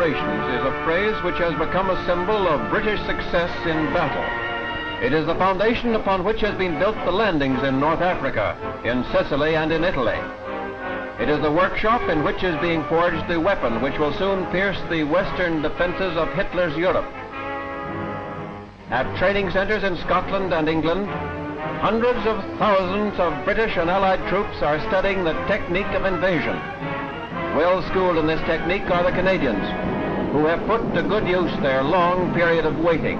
operations is a phrase which has become a symbol of British success in battle. It is the foundation upon which has been built the landings in North Africa, in Sicily, and in Italy. It is the workshop in which is being forged the weapon which will soon pierce the western defenses of Hitler's Europe. At training centers in Scotland and England, hundreds of thousands of British and Allied troops are studying the technique of invasion. Well schooled in this technique are the Canadians, who have put to good use their long period of waiting.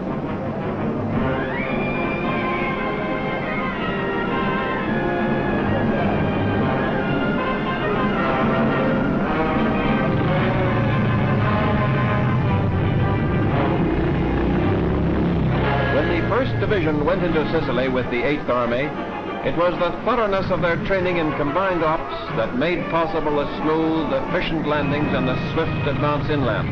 When the 1st Division went into Sicily with the 8th Army, it was the thoroughness of their training in combined ops that made possible the smooth, efficient landings and the swift advance inland.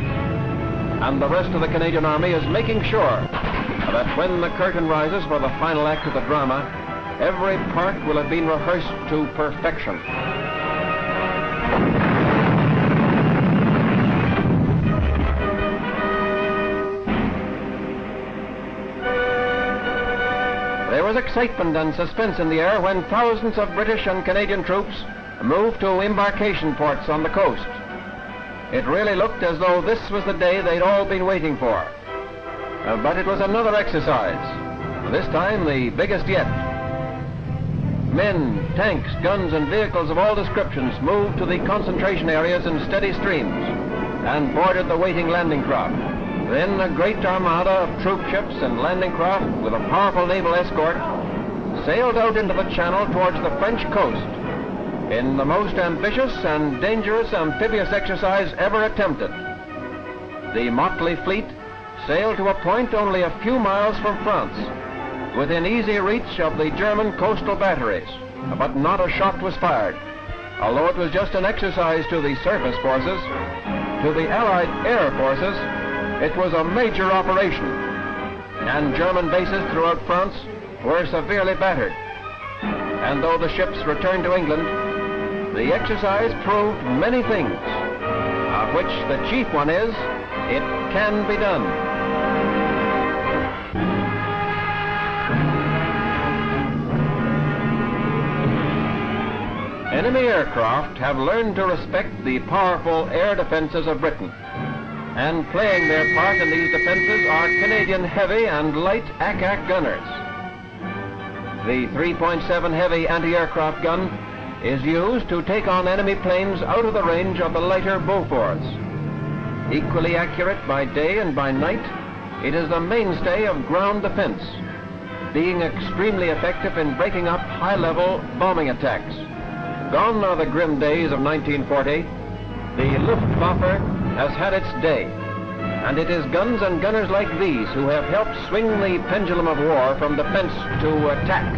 And the rest of the Canadian Army is making sure that when the curtain rises for the final act of the drama, every part will have been rehearsed to perfection. There was excitement and suspense in the air when thousands of British and Canadian troops moved to embarkation ports on the coast. It really looked as though this was the day they'd all been waiting for. But it was another exercise, this time the biggest yet. Men, tanks, guns, and vehicles of all descriptions moved to the concentration areas in steady streams and boarded the waiting landing craft. Then a great armada of troop ships and landing craft with a powerful naval escort sailed out into the channel towards the French coast in the most ambitious and dangerous amphibious exercise ever attempted. The Motley fleet sailed to a point only a few miles from France, within easy reach of the German coastal batteries, but not a shot was fired. Although it was just an exercise to the surface forces, to the Allied air forces, it was a major operation, and German bases throughout France were severely battered. And though the ships returned to England, the exercise proved many things, of which the chief one is, it can be done. Enemy aircraft have learned to respect the powerful air defenses of Britain. And playing their part in these defenses are Canadian heavy and light Ack-Ack gunners. The 3.7 heavy anti-aircraft gun is used to take on enemy planes out of the range of the lighter Beauforts. Equally accurate by day and by night, it is the mainstay of ground defense, being extremely effective in breaking up high-level bombing attacks. Gone are the grim days of 1940. The Luftwaffe has had its day, and it is guns and gunners like these who have helped swing the pendulum of war from defense to attack.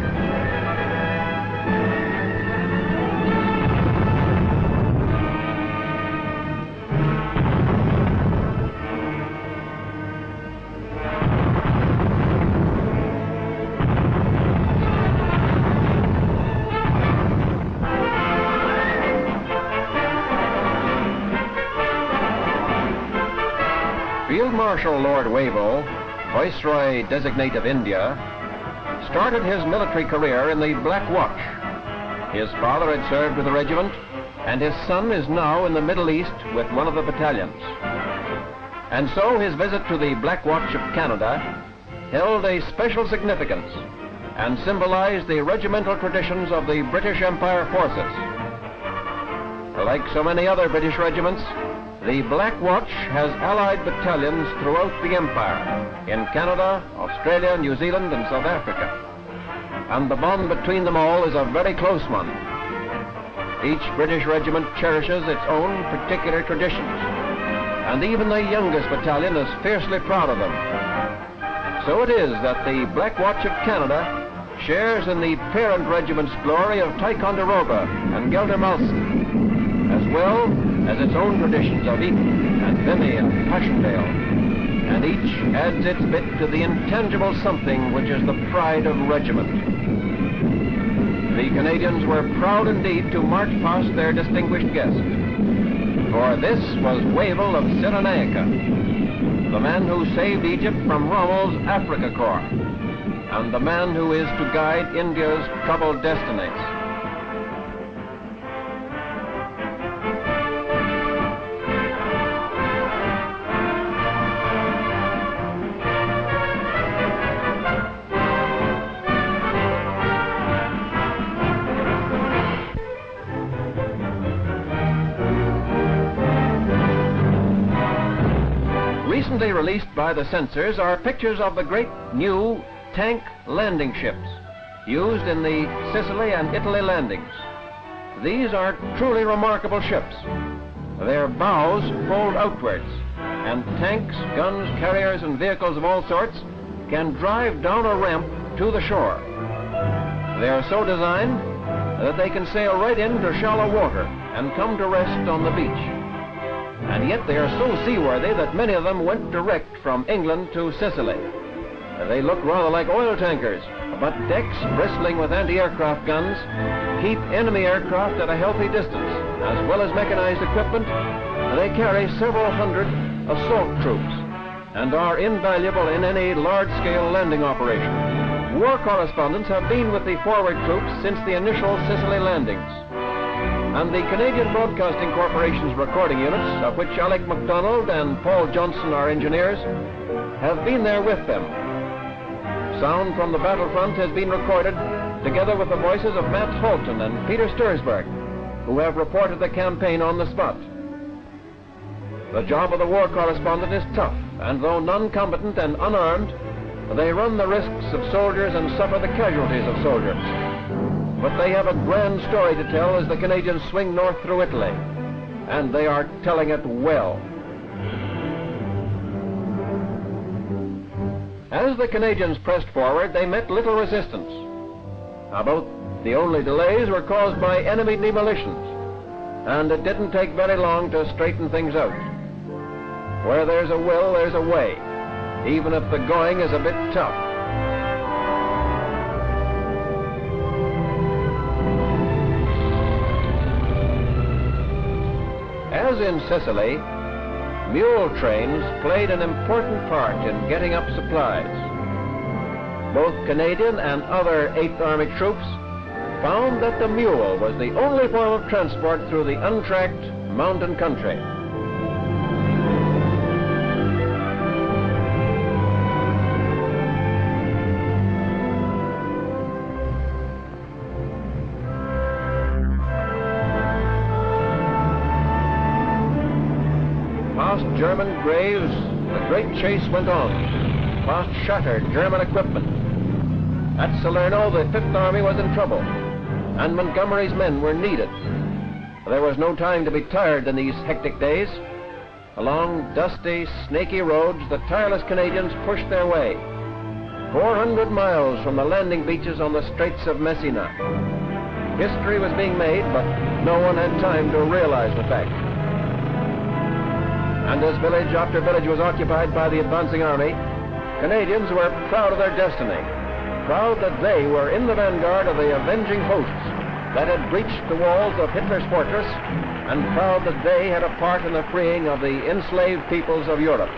Field Marshal Lord Wavell, Viceroy Designate of India, started his military career in the Black Watch. His father had served with the regiment, and his son is now in the Middle East with one of the battalions. And so his visit to the Black Watch of Canada held a special significance and symbolized the regimental traditions of the British Empire forces. Like so many other British regiments, the Black Watch has Allied battalions throughout the Empire, in Canada, Australia, New Zealand, and South Africa. And the bond between them all is a very close one. Each British regiment cherishes its own particular traditions, and even the youngest battalion is fiercely proud of them. So it is that the Black Watch of Canada shares in the parent regiment's glory of Ticonderoga and Geldermalsen, as well as its own traditions of Eton and Vimy and Passchendaele, and each adds its bit to the intangible something which is the pride of regiment. The Canadians were proud indeed to march past their distinguished guest. For this was Wavell of Cyrenaica, the man who saved Egypt from Rommel's Africa Corps, and the man who is to guide India's troubled destinies. Recently released by the censors are pictures of the great new tank landing ships used in the Sicily and Italy landings. These are truly remarkable ships. Their bows fold outwards, and tanks, guns, carriers, and vehicles of all sorts can drive down a ramp to the shore. They are so designed that they can sail right into shallow water and come to rest on the beach. And yet they are so seaworthy that many of them went direct from England to Sicily. They look rather like oil tankers, but decks bristling with anti-aircraft guns keep enemy aircraft at a healthy distance. As well as mechanized equipment, they carry several hundred assault troops and are invaluable in any large-scale landing operation. War correspondents have been with the forward troops since the initial Sicily landings. And the Canadian Broadcasting Corporation's recording units, of which Alec MacDonald and Paul Johnson are engineers, have been there with them. Sound from the battlefront has been recorded together with the voices of Matt Holton and Peter Stursberg, who have reported the campaign on the spot. The job of the war correspondent is tough, and though non-combatant and unarmed, they run the risks of soldiers and suffer the casualties of soldiers. But they have a grand story to tell as the Canadians swing north through Italy, and they are telling it well. As the Canadians pressed forward, they met little resistance. About the only delays were caused by enemy demolitions, and it didn't take very long to straighten things out. Where there's a will, there's a way, even if the going is a bit tough. As in Sicily, mule trains played an important part in getting up supplies. Both Canadian and other 8th Army troops found that the mule was the only form of transport through the untracked mountain country. Past German graves, the great chase went on, past shattered German equipment. At Salerno, the 5th Army was in trouble, and Montgomery's men were needed. There was no time to be tired in these hectic days. Along dusty, snaky roads, the tireless Canadians pushed their way. 400 miles from the landing beaches on the Straits of Messina. History was being made, but no one had time to realize the fact. And as village after village was occupied by the advancing army, Canadians were proud of their destiny, proud that they were in the vanguard of the avenging hosts that had breached the walls of Hitler's fortress, and proud that they had a part in the freeing of the enslaved peoples of Europe.